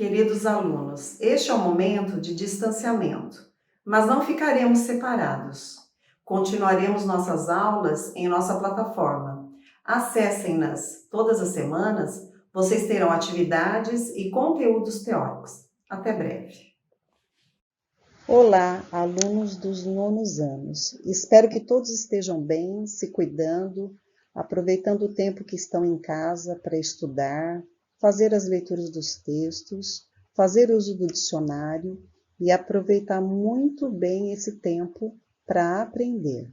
Queridos alunos, este é o momento de distanciamento, mas não ficaremos separados. Continuaremos nossas aulas em nossa plataforma. Acessem-nas todas as semanas, vocês terão atividades e conteúdos teóricos. Até breve. Olá, alunos dos nonos anos. Espero que todos estejam bem, se cuidando, aproveitando o tempo que estão em casa para estudar, fazer as leituras dos textos, fazer uso do dicionário e aproveitar muito bem esse tempo para aprender.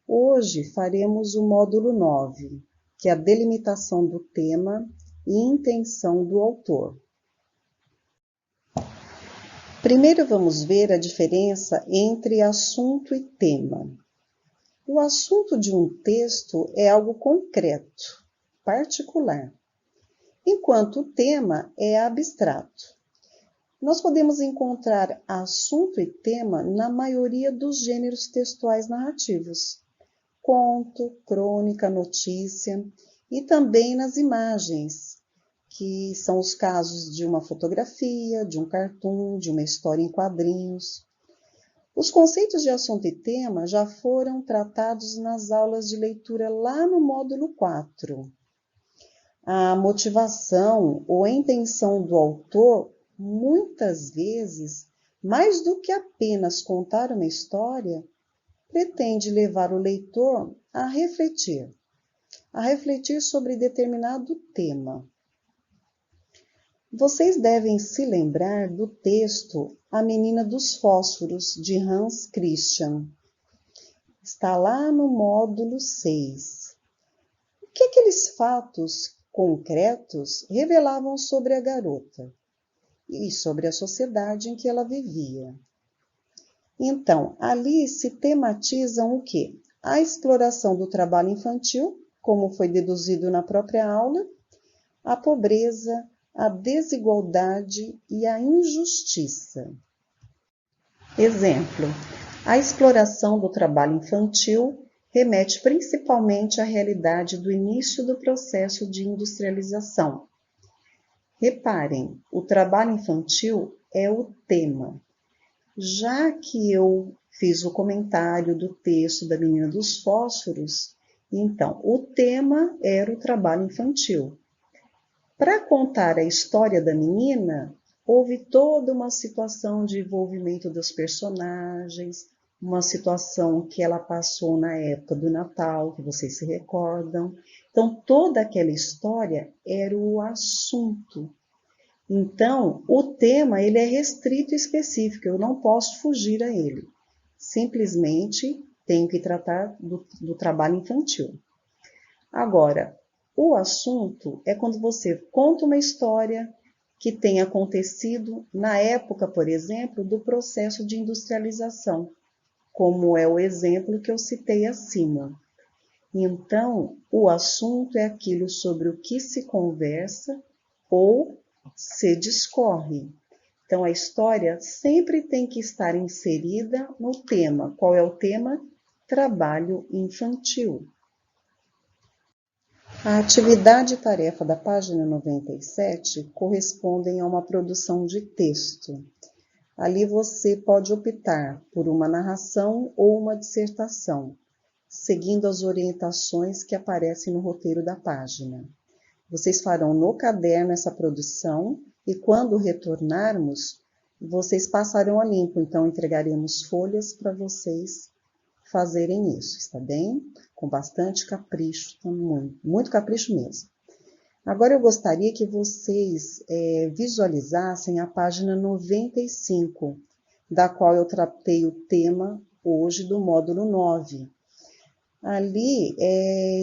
Hoje faremos o módulo 9, que é a delimitação do tema e intenção do autor. Primeiro vamos ver a diferença entre assunto e tema. O assunto de um texto é algo concreto, particular, enquanto o tema é abstrato. Nós podemos encontrar assunto e tema na maioria dos gêneros textuais narrativos, conto, crônica, notícia, e também nas imagens, que são os casos de uma fotografia, de um cartoon, de uma história em quadrinhos. Os conceitos de assunto e tema já foram tratados nas aulas de leitura lá no módulo 4. A motivação ou a intenção do autor, muitas vezes, mais do que apenas contar uma história, pretende levar o leitor a refletir sobre determinado tema. Vocês devem se lembrar do texto A Menina dos Fósforos, de Hans Christian. Está lá no módulo 6. O que aqueles fatos concretos revelavam sobre a garota e sobre a sociedade em que ela vivia? Então, ali se tematizam o quê? A exploração do trabalho infantil, como foi deduzido na própria aula, a pobreza, a desigualdade e a injustiça. Exemplo: a exploração do trabalho infantil remete principalmente à realidade do início do processo de industrialização. Reparem, o trabalho infantil é o tema. Já que eu fiz o comentário do texto da Menina dos Fósforos, então o tema era o trabalho infantil. Para contar a história da menina, houve toda uma situação de envolvimento dos personagens, uma situação que ela passou na época do Natal, que vocês se recordam. Então, toda aquela história era o assunto. Então, o tema ele é restrito e específico, eu não posso fugir a ele. Simplesmente tenho que tratar do trabalho infantil. Agora, o assunto é quando você conta uma história que tenha acontecido na época, por exemplo, do processo de industrialização, como é o exemplo que eu citei acima. Então, o assunto é aquilo sobre o que se conversa ou se discorre. Então, a história sempre tem que estar inserida no tema. Qual é o tema? Trabalho infantil. A atividade e tarefa da página 97 correspondem a uma produção de texto. Ali você pode optar por uma narração ou uma dissertação, seguindo as orientações que aparecem no roteiro da página. Vocês farão no caderno essa produção e quando retornarmos, vocês passarão a limpo, então entregaremos folhas para vocês fazerem isso, está bem? Com bastante capricho, muito capricho mesmo. Agora eu gostaria que vocês visualizassem a página 95, da qual eu tratei o tema hoje do módulo 9. Ali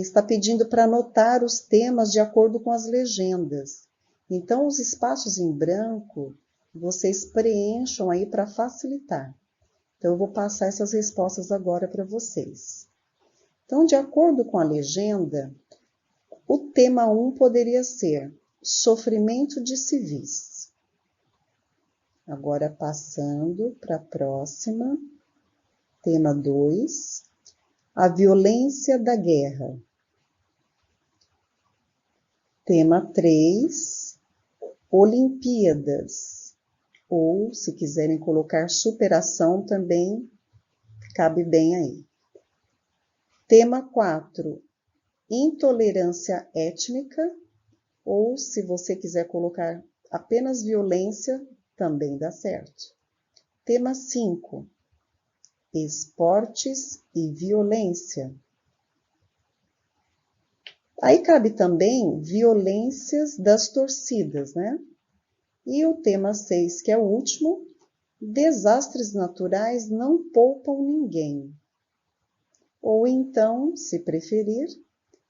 está pedindo para anotar os temas de acordo com as legendas. Então, os espaços em branco, vocês preencham aí para facilitar. Então, eu vou passar essas respostas agora para vocês. Então, de acordo com a legenda, o tema 1 poderia ser sofrimento de civis. Agora, passando para a próxima. Tema 2, a violência da guerra. Tema 3, Olimpíadas, ou se quiserem colocar superação também cabe bem aí. Tema 4, intolerância étnica, ou se você quiser colocar apenas violência, também dá certo. Tema 5, esportes e violência. Aí cabe também violências das torcidas, né? E o tema 6, que é o último, desastres naturais não poupam ninguém. Ou então, se preferir,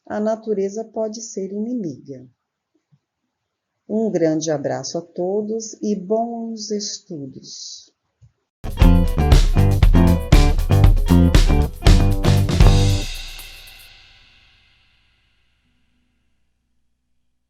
a natureza pode ser inimiga. Um grande abraço a todos e bons estudos!